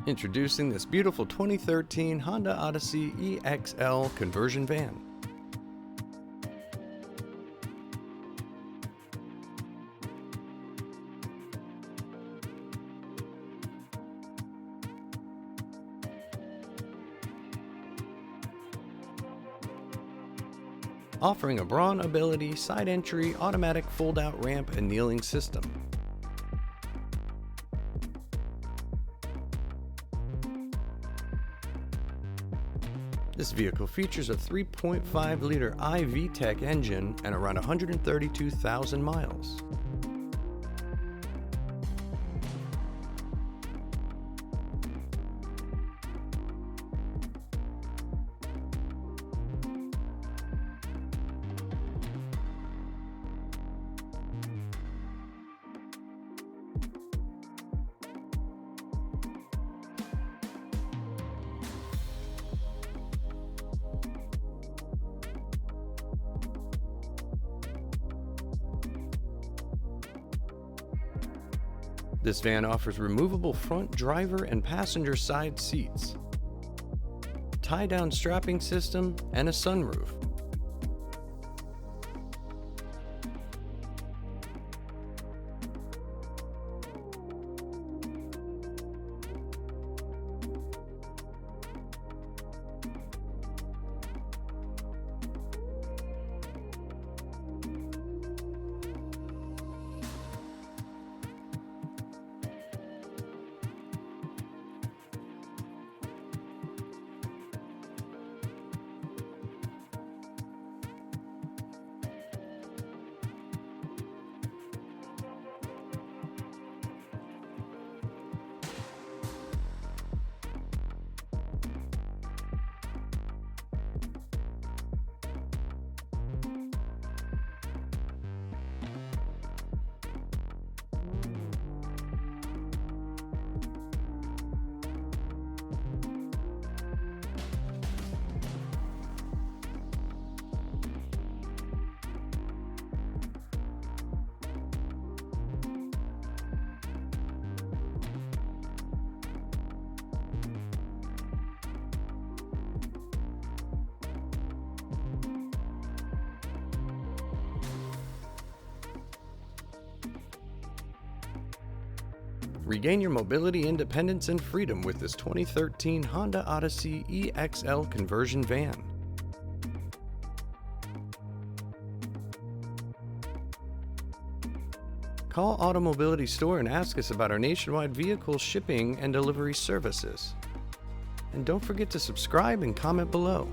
Introducing this beautiful 2013 Honda Odyssey EX-L Conversion van. Offering a BraunAbility side entry automatic fold-out ramp and kneeling system. This vehicle features a 3.5-liter i-VTECH engine and around 132,000 miles. This van offers removable front driver and passenger side seats, tie-down strapping system, and a sunroof. Regain your mobility, independence, and freedom with this 2013 Honda Odyssey EX-L Conversion van. Call AutoMobility store and ask us about our nationwide vehicle shipping and delivery services. And don't forget to subscribe and comment below.